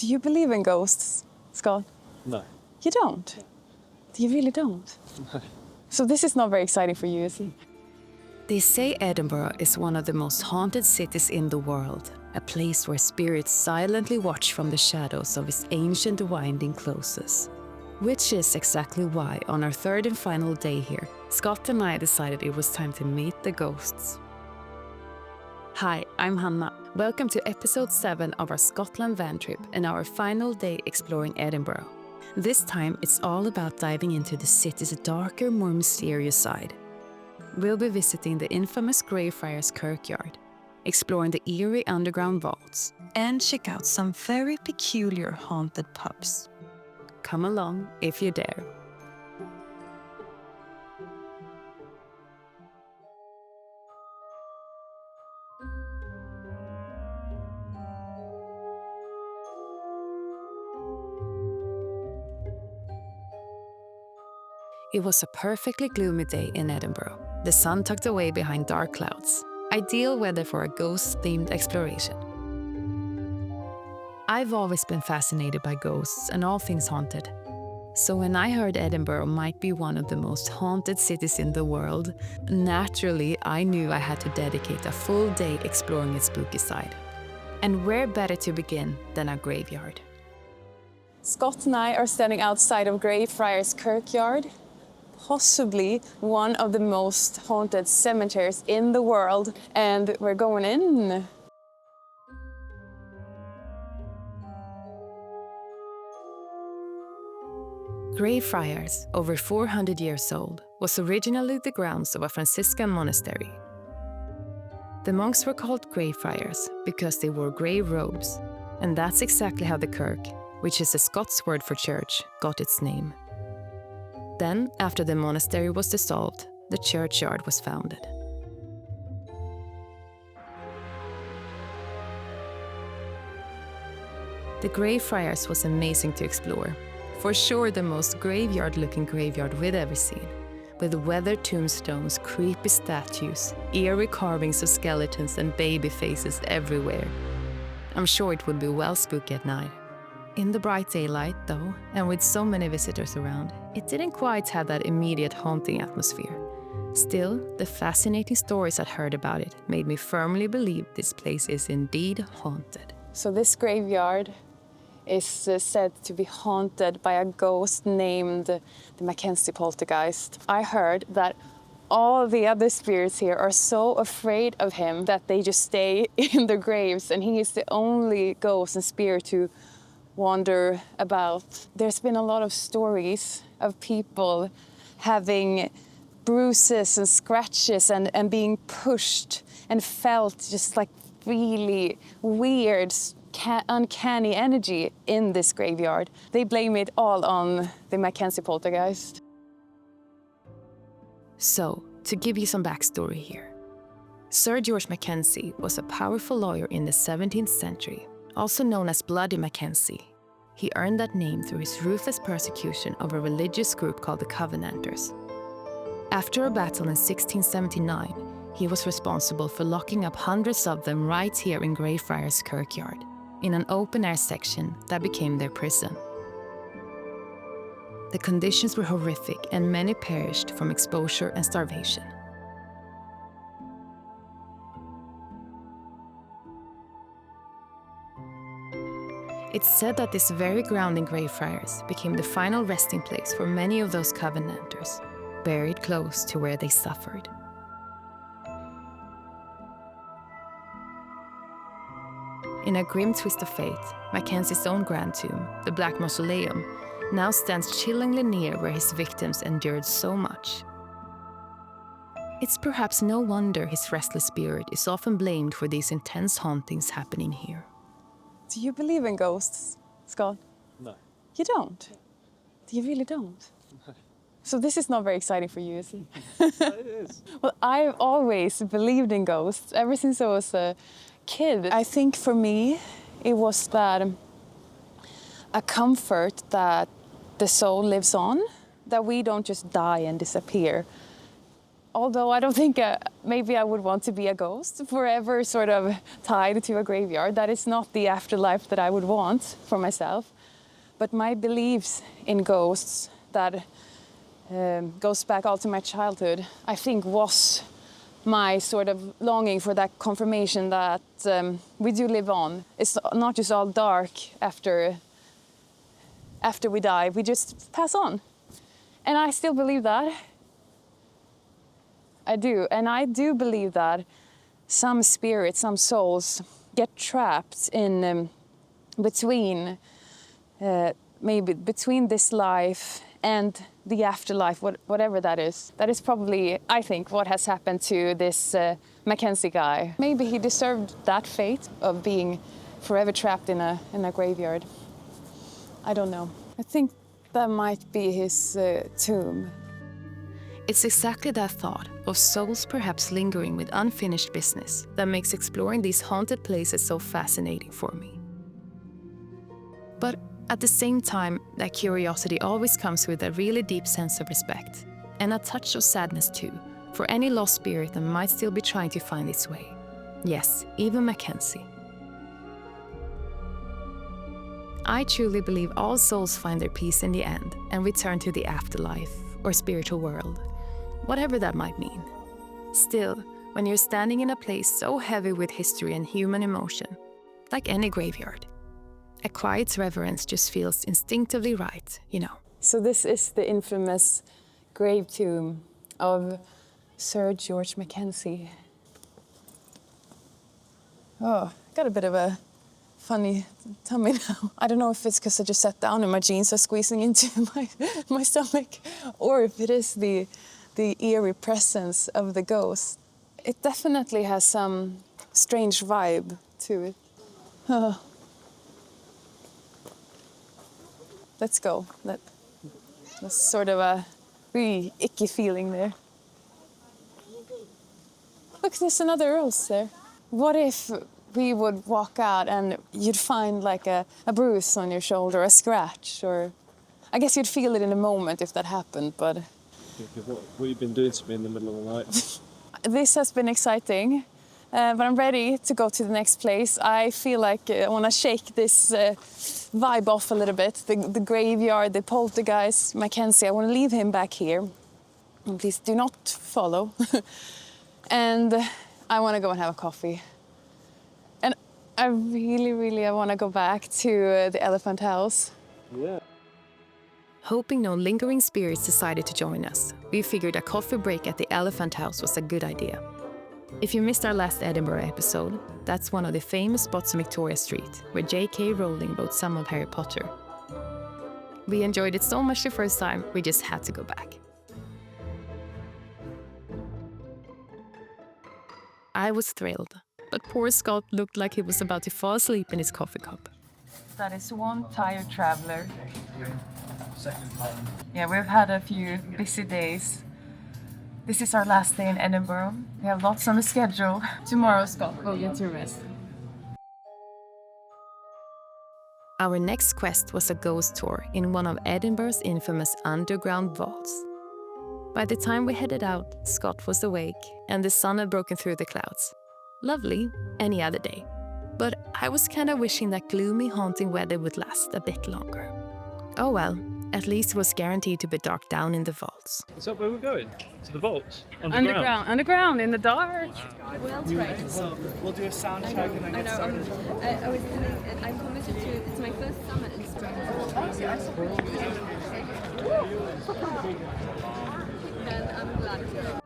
Do you believe in ghosts, Scott? No. You don't? No. You really don't? No. So this is not very exciting for you, is it? They say Edinburgh is one of the most haunted cities in the world, a place where spirits silently watch from the shadows of its ancient winding closes. Which is exactly why, on our third and final day here, Scott and I decided it was time to meet the ghosts. Hi, I'm Hanna. Welcome to Ep.7 of our Scotland van trip and our final day exploring Edinburgh. This time, it's all about diving into the city's darker, more mysterious side. We'll be visiting the infamous Greyfriars Kirkyard, exploring the eerie underground vaults, and check out some very peculiar haunted pubs. Come along if you dare. It was a perfectly gloomy day in Edinburgh, the sun tucked away behind dark clouds. Ideal weather for a ghost-themed exploration. I've always been fascinated by ghosts and all things haunted. So when I heard Edinburgh might be one of the most haunted cities in the world, naturally I knew I had to dedicate a full day exploring its spooky side. And where better to begin than a graveyard? Scott and I are standing outside of Greyfriars Kirkyard, possibly one of the most haunted cemeteries in the world, and we're going in. Greyfriars, over 400 years old, was originally the grounds of a Franciscan monastery. The monks were called Greyfriars because they wore grey robes, and that's exactly how the kirk, which is a Scots word for church, got its name. Then, after the monastery was dissolved, the churchyard was founded. The Greyfriars was amazing to explore. For sure the most graveyard-looking graveyard we'd ever seen, with weathered tombstones, creepy statues, eerie carvings of skeletons and baby faces everywhere. I'm sure it would be well spooky at night. In the bright daylight, though, and with so many visitors around, it didn't quite have that immediate haunting atmosphere. Still, the fascinating stories I'd heard about it made me firmly believe this place is indeed haunted. So this graveyard is said to be haunted by a ghost named the Mackenzie poltergeist. I heard that all the other spirits here are so afraid of him that they just stay in their graves, and he is the only ghost and spirit to wander about. There's been a lot of stories of people having bruises and scratches and being pushed and felt just like really weird, uncanny energy in this graveyard. They blame it all on the Mackenzie poltergeist. So, to give you some backstory here. Sir George Mackenzie was a powerful lawyer in the 17th century, also known as Bloody Mackenzie. He earned that name through his ruthless persecution of a religious group called the Covenanters. After a battle in 1679, he was responsible for locking up hundreds of them right here in Greyfriars Kirkyard, in an open-air section that became their prison. The conditions were horrific and many perished from exposure and starvation. It's said that this very ground in Greyfriars became the final resting place for many of those Covenanters, buried close to where they suffered. In a grim twist of fate, Mackenzie's own grand tomb, the Black Mausoleum, now stands chillingly near where his victims endured so much. It's perhaps no wonder his restless spirit is often blamed for these intense hauntings happening here. Do you believe in ghosts, Scott? No. You don't? You really don't? No. So this is not very exciting for you, is it? No, it is. Well, I've always believed in ghosts, ever since I was a kid. I think for me, it was that a comfort that the soul lives on, that we don't just die and disappear. although I don't think maybe I would want to be a ghost forever, sort of tied to a graveyard. That is not the afterlife that I would want for myself. But my beliefs in ghosts that goes back all to my childhood, I think was my sort of longing for that confirmation that we do live on. It's not just all dark after we die, we just pass on. And I still believe that. I do. And I do believe that some spirits, some souls get trapped in between, maybe between this life and the afterlife, whatever that is. That is probably, I think, what has happened to this Mackenzie guy. Maybe he deserved that fate of being forever trapped in a graveyard. I don't know. I think that might be his tomb. It's exactly that thought of souls perhaps lingering with unfinished business that makes exploring these haunted places so fascinating for me. But at the same time, that curiosity always comes with a really deep sense of respect, and a touch of sadness too, for any lost spirit that might still be trying to find its way. Yes, even Mackenzie. I truly believe all souls find their peace in the end and return to the afterlife or spiritual world, whatever that might mean. Still, when you're standing in a place so heavy with history and human emotion, like any graveyard, a quiet reverence just feels instinctively right, you know. So this is the infamous grave tomb of Sir George Mackenzie. Oh, got a bit of a funny tummy now. I don't know if it's because I just sat down and my jeans are squeezing into my stomach, or if it is the eerie presence of the ghost. It definitely has some strange vibe to it. Oh. Let's go. That's sort of a really icky feeling there. Look, there's another rose there. What if we would walk out and you'd find like a bruise on your shoulder, a scratch, or I guess you'd feel it in a moment if that happened, but... What have you been doing to me in the middle of the night? This has been exciting, but I'm ready to go to the next place. I feel like I want to shake this vibe off a little bit. The graveyard, the poltergeist, Mackenzie, I want to leave him back here. And please do not follow. And I want to go and have a coffee. And I really want to go back to the Elephant House. Yeah. Hoping no lingering spirits decided to join us, we figured a coffee break at the Elephant House was a good idea. If you missed our last Edinburgh episode, that's one of the famous spots on Victoria Street, where J.K. Rowling wrote some of Harry Potter. We enjoyed it so much the first time, we just had to go back. I was thrilled, but poor Scott looked like he was about to fall asleep in his coffee cup. That is one tired traveler. Yeah, we've had a few busy days. This is our last day in Edinburgh. We have lots on the schedule. Tomorrow, Scott will get to rest. Our next quest was a ghost tour in one of Edinburgh's infamous underground vaults. By the time we headed out, Scott was awake and the sun had broken through the clouds. Lovely, any other day. But I was kind of wishing that gloomy, haunting weather would last a bit longer. Oh well, at least it was guaranteed to be dark down in the vaults. Is that where we're going? To the vaults? Underground, in the dark. We'll do a sound check and then get started. I was doing, I'm committed to, it's my first summer in spring. Then I'm glad.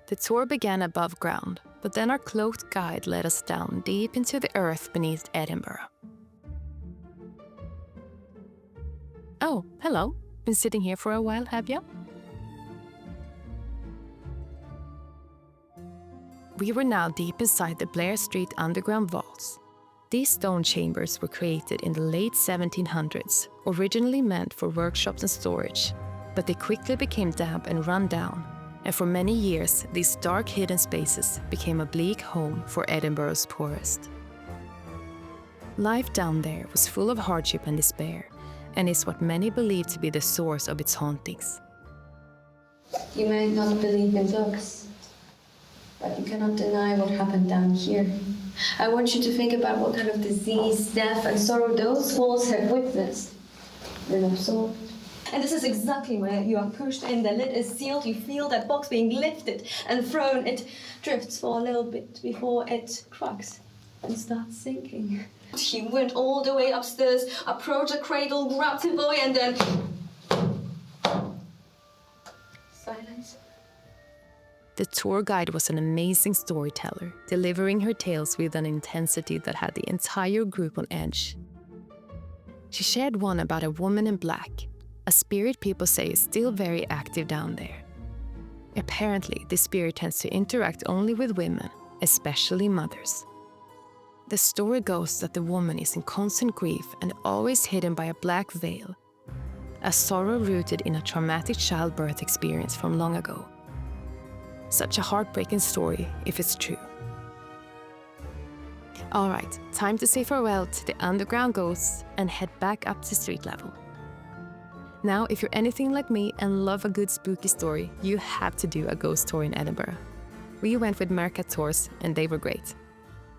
The tour began above ground, but then our cloaked guide led us down deep into the earth beneath Edinburgh. Oh, hello. Been sitting here for a while, have you? We were now deep inside the Blair Street Underground Vaults. These stone chambers were created in the late 1700s, originally meant for workshops and storage, but they quickly became damp and run down, and for many years these dark hidden spaces became a bleak home for Edinburgh's poorest. Life down there was full of hardship and despair, and is what many believe to be the source of its hauntings. You may not believe in looks, but you cannot deny what happened down here. I want you to think about what kind of disease, death, and sorrow those walls have witnessed. They're absorbed. And this is exactly where you are pushed in. The lid is sealed. You feel that box being lifted and thrown. It drifts for a little bit before it cracks and starts sinking. He went all the way upstairs, approached the cradle, grabbed the boy, and then... silence. The tour guide was an amazing storyteller, delivering her tales with an intensity that had the entire group on edge. She shared one about a woman in black, a spirit people say is still very active down there. Apparently, this spirit tends to interact only with women, especially mothers. The story goes that the woman is in constant grief and always hidden by a black veil, a sorrow rooted in a traumatic childbirth experience from long ago. Such a heartbreaking story if it's true. All right, time to say farewell to the underground ghosts and head back up to street level. Now, if you're anything like me and love a good spooky story, you have to do a ghost tour in Edinburgh. We went with Mercat Tours and they were great.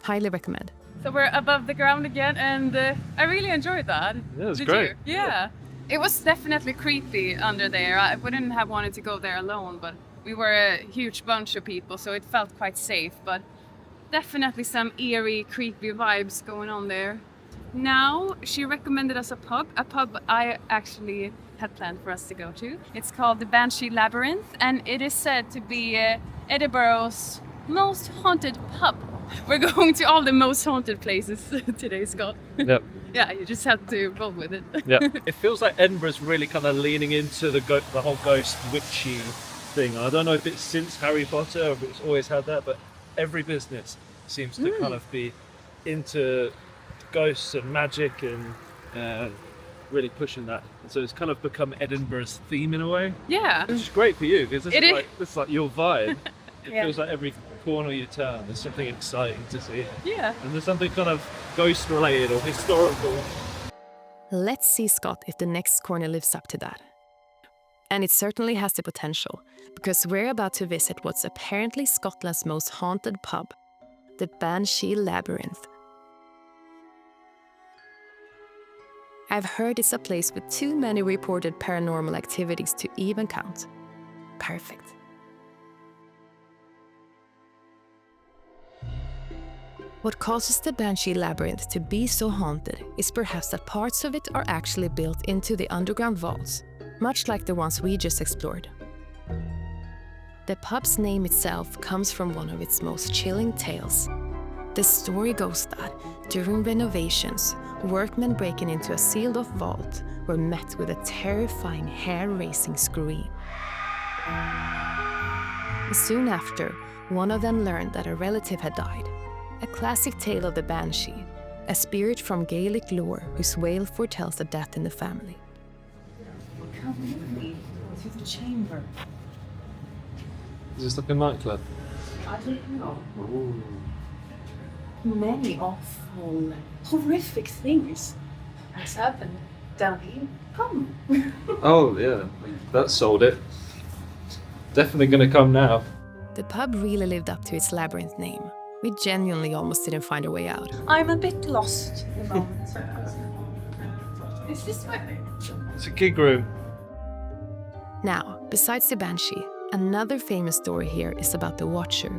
Highly recommend. So we're above the ground again, and I really enjoyed that. Yeah, it was Did great. you? Yeah. It was definitely creepy under there. I wouldn't have wanted to go there alone, but we were a huge bunch of people, so it felt quite safe. But definitely some eerie, creepy vibes going on there. Now, she recommended us a pub I actually had planned for us to go to. It's called the Banshee Labyrinth, and it is said to be Edinburgh's most haunted pub. We're going to all the most haunted places today, Scott. Yep. Yeah, you just have to roll with it. Yeah. It feels like Edinburgh's really kind of leaning into the whole ghost witchy thing. I don't know if it's since Harry Potter or if it's always had that, but every business seems to kind of be into ghosts and magic and really pushing that. So it's kind of become Edinburgh's theme in a way. Yeah. Which is great for you because this is like your vibe. It Yeah. feels like every corner you turn there's something exciting to see. Yeah. And there's something kind of ghost related or historical. Let's see, Scott, if the next corner lives up to that. And it certainly has the potential, because we're about to visit what's apparently Scotland's most haunted pub, the Banshee Labyrinth. I've heard it's a place with too many reported paranormal activities to even count. Perfect. What causes the Banshee Labyrinth to be so haunted is perhaps that parts of it are actually built into the underground vaults, much like the ones we just explored. The pub's name itself comes from one of its most chilling tales. The story goes that, during renovations, workmen breaking into a sealed-off vault were met with a terrifying, hair-raising scream. Soon after, one of them learned that a relative had died. A classic tale of the Banshee, a spirit from Gaelic lore whose wail foretells a death in the family. Come with me to the chamber. Is this like a nightclub? I don't know. Many awful, horrific things has happened down here. Come. Oh yeah, that sold it. Definitely gonna come now. The pub really lived up to its labyrinth name. We genuinely almost didn't find our way out. I'm a bit lost at the moment. Is this way? It's a gig room. Now, besides the Banshee, another famous story here is about the Watcher.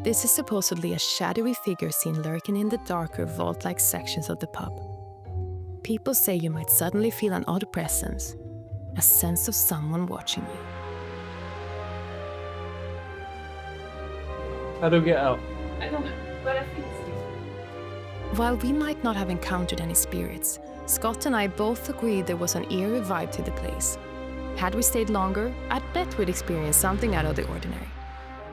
This is supposedly a shadowy figure seen lurking in the darker vault-like sections of the pub. People say you might suddenly feel an odd presence, a sense of someone watching you. How do we get out? I don't know, but I think it's While we might not have encountered any spirits, Scott and I both agreed there was an eerie vibe to the place. Had we stayed longer, I'd bet we'd experienced something out of the ordinary.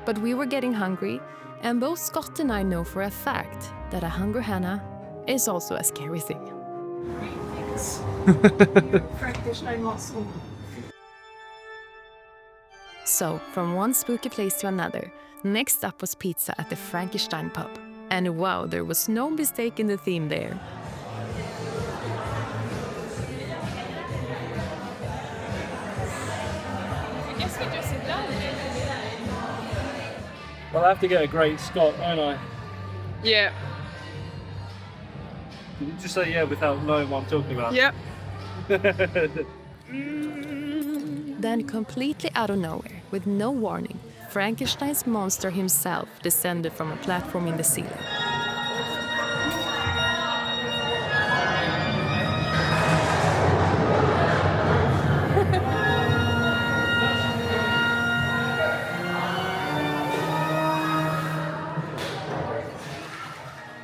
But we were getting hungry, and both Scott and I know for a fact that a hungry Hanna is also a scary thing. Frankenstein muscle. So, from one spooky place to another, next up was pizza at the Frankenstein pub. And wow, there was no mistake in the theme there. I guess we do Well, I have to get a great Scott, won't I? Yeah. Did you just say yeah without knowing what I'm talking about? Yep. Then, completely out of nowhere, with no warning, Frankenstein's monster himself descended from a platform in the ceiling.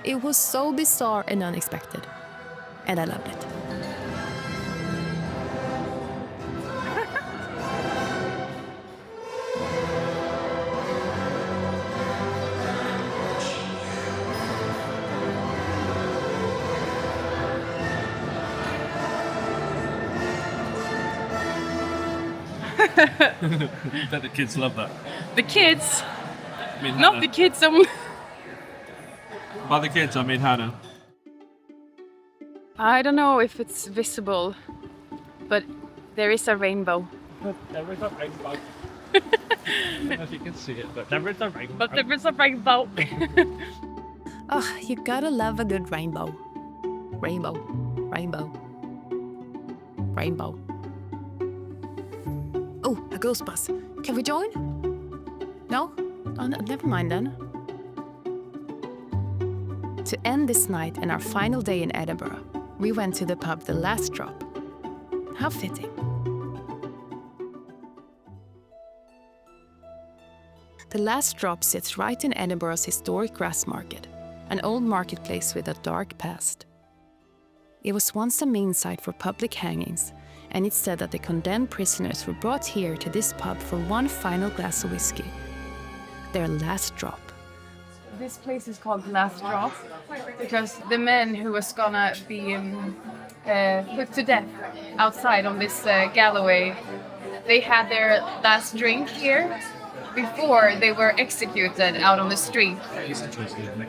It was so bizarre and unexpected, and I loved it. I bet the kids love that. The kids, I mean, not Hannah. the kids. By the kids, I mean Hannah. I don't know if it's visible, but there is a rainbow. There is a rainbow. I don't know if you can see it, but there is a rainbow. But there is a rainbow. Oh, you gotta love a good rainbow. Rainbow, rainbow, rainbow. Oh, a ghost bus. Can we join? No? Oh, no, never mind then. To end this night and our final day in Edinburgh, we went to the pub The Last Drop. How fitting. The Last Drop sits right in Edinburgh's historic grass market, an old marketplace with a dark past. It was once a main site for public hangings, and it's said that the condemned prisoners were brought here to this pub for one final glass of whiskey, their last drop. This place is called The Last Drop because the men who was gonna be put to death outside on this galloway, they had their last drink here before they were executed out on the street.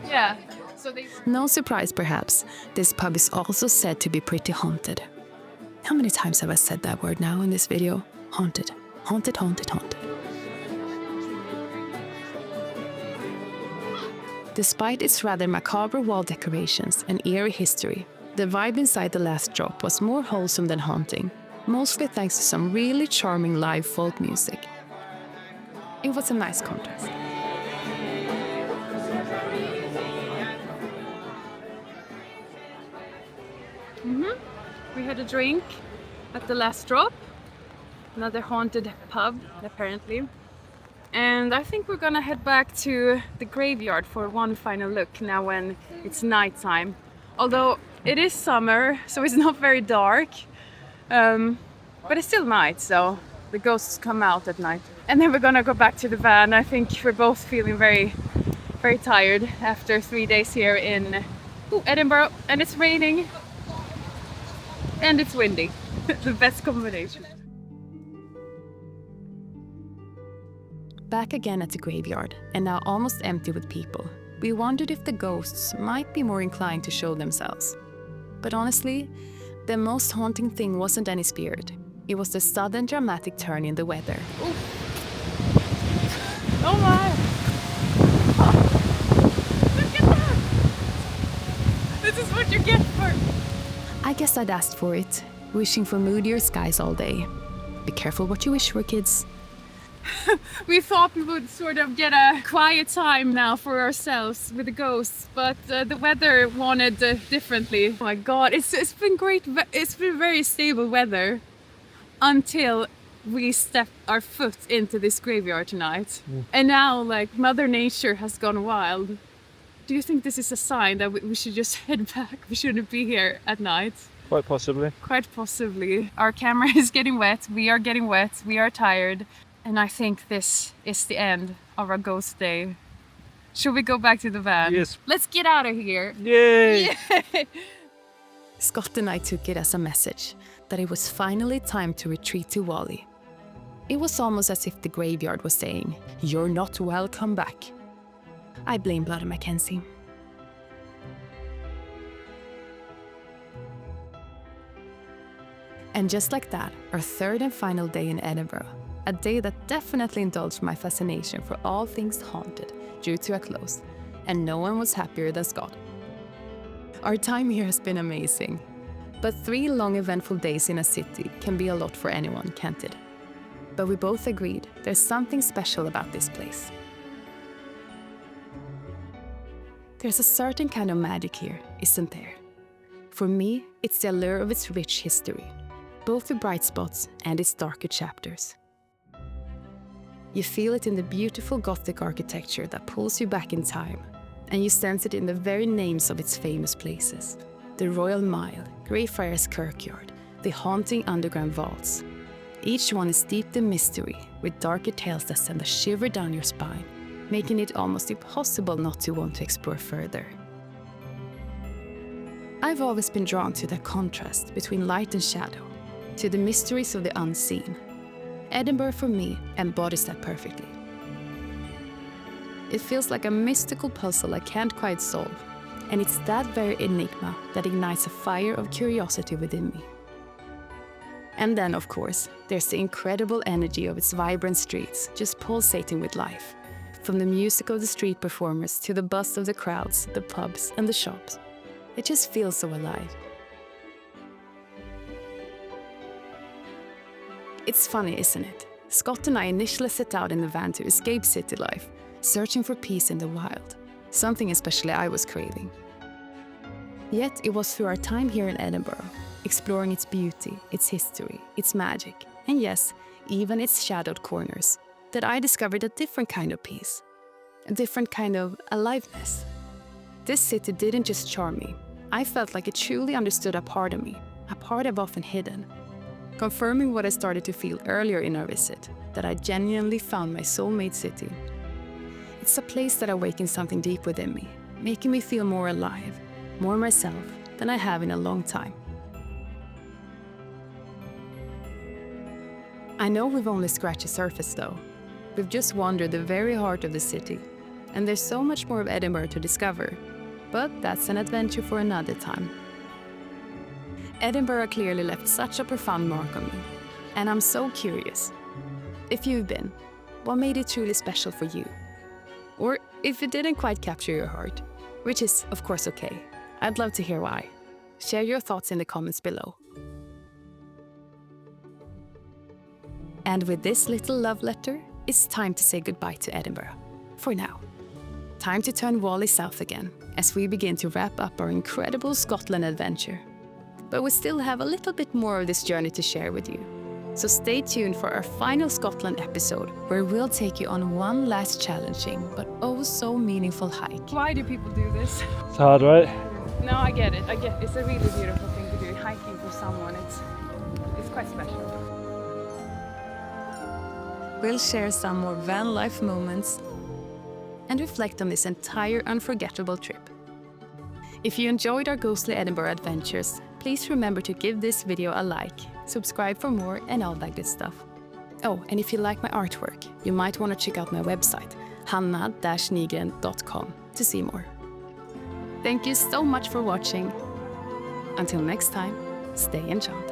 Yeah. So they... No surprise, perhaps, this pub is also said to be pretty haunted. How many times have I said that word now in this video? Haunted, haunted, haunted, haunted. Despite its rather macabre wall decorations and eerie history, the vibe inside The Last Drop was more wholesome than haunting, mostly thanks to some really charming live folk music. It was a nice contrast. We had a drink at The Last Drop, another haunted pub, apparently. And I think we're gonna head back to the graveyard for one final look now when it's nighttime. Although it is summer, so it's not very dark. But it's still night, so the ghosts come out at night. And then we're gonna go back to the van. I think we're both feeling very, very tired after 3 days here in Edinburgh. And it's raining. And it's windy. The best combination. Back again at the graveyard, and now almost empty with people, we wondered if the ghosts might be more inclined to show themselves. But honestly, the most haunting thing wasn't any spirit. It was the sudden dramatic turn in the weather. Ooh. Oh my! Look at that! This is what you get for... I guess I'd asked for it, wishing for moodier skies all day. Be careful what you wish for, kids. We thought we would sort of get a quiet time now for ourselves with the ghosts, but the weather wanted differently. Oh my god, it's been great. It's been very stable weather until we stepped our foot into this graveyard tonight. And now, like, Mother Nature has gone wild. Do you think this is a sign that we should just head back? We shouldn't be here at night? Quite possibly. Quite possibly. Our camera is getting wet. We are getting wet. We are tired. And I think this is the end of our ghost day. Should we go back to the van? Yes. Let's get out of here. Yay! Yay! Scott and I took it as a message that it was finally time to retreat to Wally. It was almost as if the graveyard was saying, "You're not welcome back." I blame Bloody Mackenzie. And just like that, our third and final day in Edinburgh, a day that definitely indulged my fascination for all things haunted, due to a close, and no one was happier than Scott. Our time here has been amazing, but 3 long eventful days in a city can be a lot for anyone, can't it? But we both agreed there's something special about this place. There's a certain kind of magic here, isn't there? For me, it's the allure of its rich history, both the bright spots and its darker chapters. You feel it in the beautiful Gothic architecture that pulls you back in time, and you sense it in the very names of its famous places. The Royal Mile, Greyfriars Kirkyard, the haunting underground vaults. Each one is steeped in mystery, with darker tales that send a shiver down your spine, making it almost impossible not to want to explore further. I've always been drawn to the contrast between light and shadow, to the mysteries of the unseen. Edinburgh for me embodies that perfectly. It feels like a mystical puzzle I can't quite solve, and it's that very enigma that ignites a fire of curiosity within me. And then, of course, there's the incredible energy of its vibrant streets, just pulsating with life. From the music of the street performers to the buzz of the crowds, the pubs and the shops. It just feels so alive. It's funny, isn't it? Scott and I initially set out in the van to escape city life, searching for peace in the wild, something especially I was craving. Yet it was through our time here in Edinburgh, exploring its beauty, its history, its magic, and yes, even its shadowed corners, that I discovered a different kind of peace, a different kind of aliveness. This city didn't just charm me, I felt like it truly understood a part of me, a part I've often hidden, confirming what I started to feel earlier in our visit, that I genuinely found my soulmate city. It's a place that awakens something deep within me, making me feel more alive, more myself than I have in a long time. I know we've only scratched the surface though. We've just wandered the very heart of the city, and there's so much more of Edinburgh to discover, but that's an adventure for another time. Edinburgh clearly left such a profound mark on me, and I'm so curious. If you've been, what made it truly special for you? Or if it didn't quite capture your heart, which is of course okay, I'd love to hear why. Share your thoughts in the comments below. And with this little love letter, it's time to say goodbye to Edinburgh, for now. Time to turn Wally south again, as we begin to wrap up our incredible Scotland adventure. But we still have a little bit more of this journey to share with you. So stay tuned for our final Scotland episode, where we'll take you on one last challenging but oh so meaningful hike. Why do people do this? It's hard, right? No, I get it. It's a really beautiful thing to do. Hiking for someone, it's quite special. We'll share some more van life moments and reflect on this entire unforgettable trip. If you enjoyed our ghostly Edinburgh adventures, please remember to give this video a like, subscribe for more and all that good stuff. Oh, and if you like my artwork, you might want to check out my website, hanna-nygren.com, to see more. Thank you so much for watching. Until next time, stay enchanted.